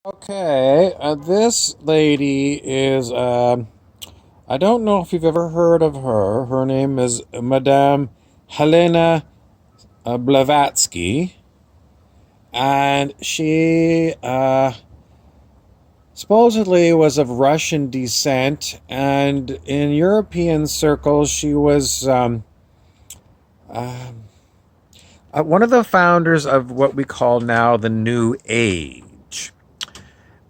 Okay, this lady is, I don't know if you've ever heard of her. Her name is Madame Helena Blavatsky, and she supposedly was of Russian descent, and in European circles, she was one of the founders of what we call now the New Age.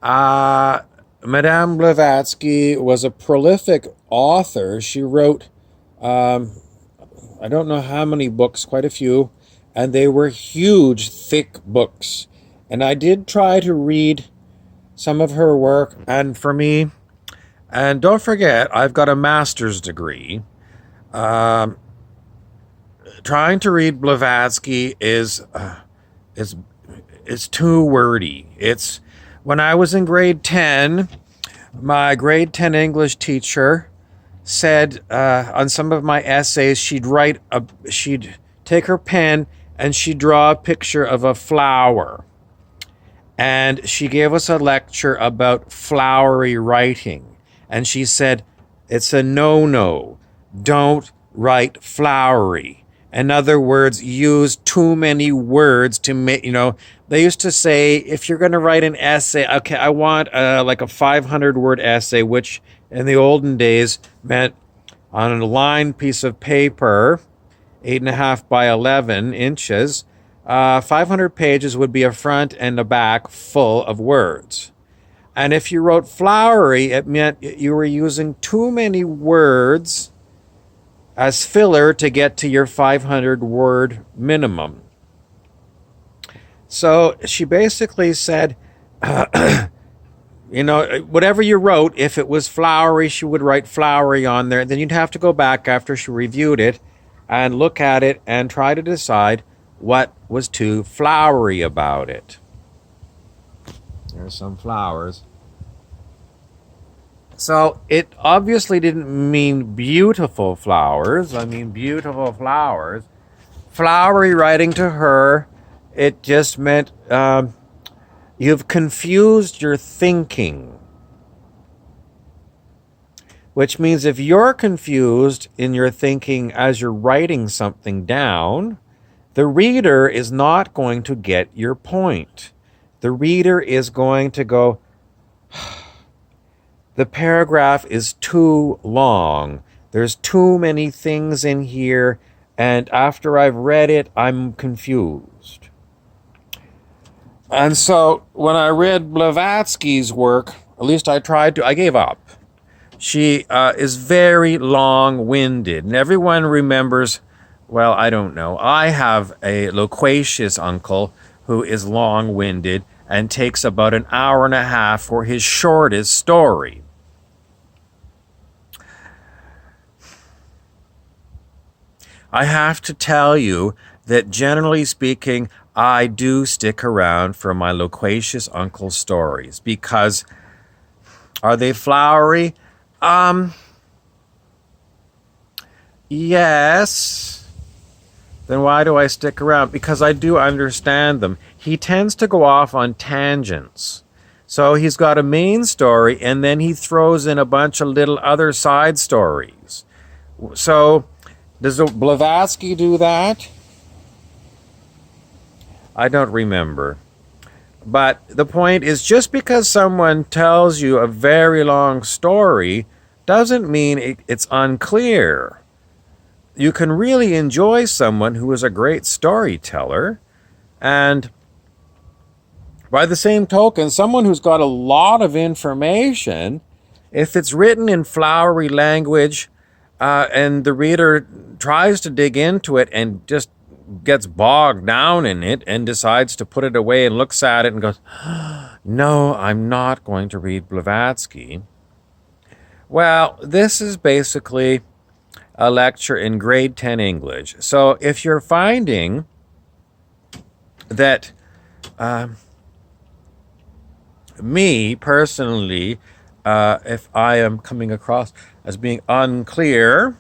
Uh, Madame Blavatsky was a prolific author. She wrote, um, I don't know how many books, quite a few, and they were huge, thick books. And I did try to read some of her work, and for me, and don't forget, I've got a master's degree. Um, Trying to read Blavatsky is is too wordy. It's when I was in grade 10, my grade 10 English teacher said on some of my essays she'd take her pen and she'd draw a picture of a flower, and she gave us a lecture about flowery writing, and she said it's a no, don't write flowery. In other words, use too many words to make, they used to say, if you're going to write an essay, okay, I want like a 500 word essay, which in the olden days meant on a lined piece of paper, 8.5 by 11 inches, 500 pages would be a front and a back full of words. And if you wrote flowery, it meant you were using too many words as filler to get to your 500 word minimum. So she basically said, whatever you wrote, if it was flowery, she would write flowery on there. Then you'd have to go back after she reviewed it and look at it and try to decide what was too flowery about it. There's some flowers. So it obviously didn't mean beautiful flowers. I mean, beautiful flowers. Flowery writing to her, it just meant you've confused your thinking. Which means if you're confused in your thinking as you're writing something down, the reader is not going to get your point. The reader is going to go, the paragraph is too long. There's too many things in here, and after I've read it, I'm confused. And so when I read Blavatsky's work, at least I gave up. She is very long-winded, and everyone remembers, well, I don't know. I have a loquacious uncle who is long-winded and takes about an hour and a half for his shortest story. I have to tell you that generally speaking, I do stick around for my loquacious uncle's stories because are they flowery? Yes. Then why do I stick around? Because I do understand them. He tends to go off on tangents. So he's got a main story and then he throws in a bunch of little other side stories. So does Blavatsky do that? I don't remember. But the point is, just because someone tells you a very long story doesn't mean it's unclear. You can really enjoy someone who is a great storyteller, and by the same token, someone who's got a lot of information, if it's written in flowery language, and the reader tries to dig into it and just gets bogged down in it and decides to put it away and looks at it and goes, no, I'm not going to read Blavatsky. Well, this is basically a lecture in grade 10 English. So if you're finding that me personally, if I am coming across as being unclear,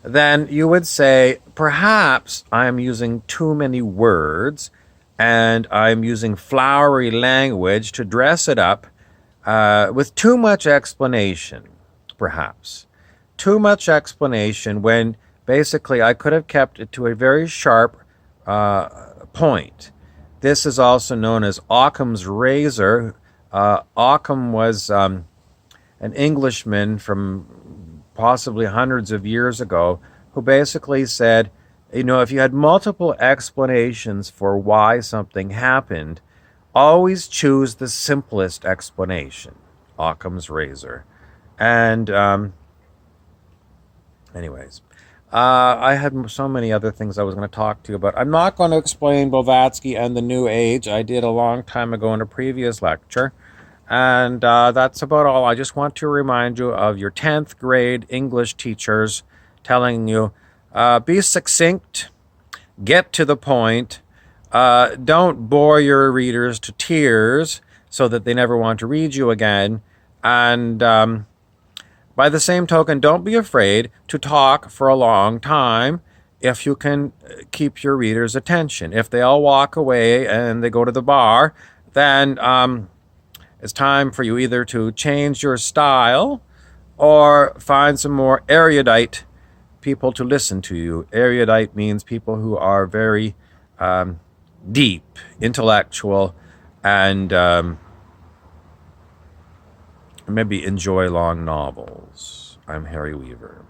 then you would say, perhaps I am using too many words and I'm using flowery language to dress it up with too much explanation, perhaps. Too much explanation when basically I could have kept it to a very sharp point. This is also known as Occam's razor. Occam was an Englishman from possibly hundreds of years ago who basically said, if you had multiple explanations for why something happened, always choose the simplest explanation. Occam's razor. And, anyways, I had so many other things I was going to talk to you about. I'm not going to explain Blavatsky and the New Age. I did a long time ago in a previous lecture. And that's about all. I just want to remind you of your 10th grade English teachers telling you, be succinct, get to the point, don't bore your readers to tears so that they never want to read you again. And by the same token, don't be afraid to talk for a long time if you can keep your readers' attention. If they all walk away and they go to the bar, then it's time for you either to change your style or find some more erudite people to listen to you. Erudite means people who are very deep, intellectual, and maybe enjoy long novels. I'm Harry Weaver.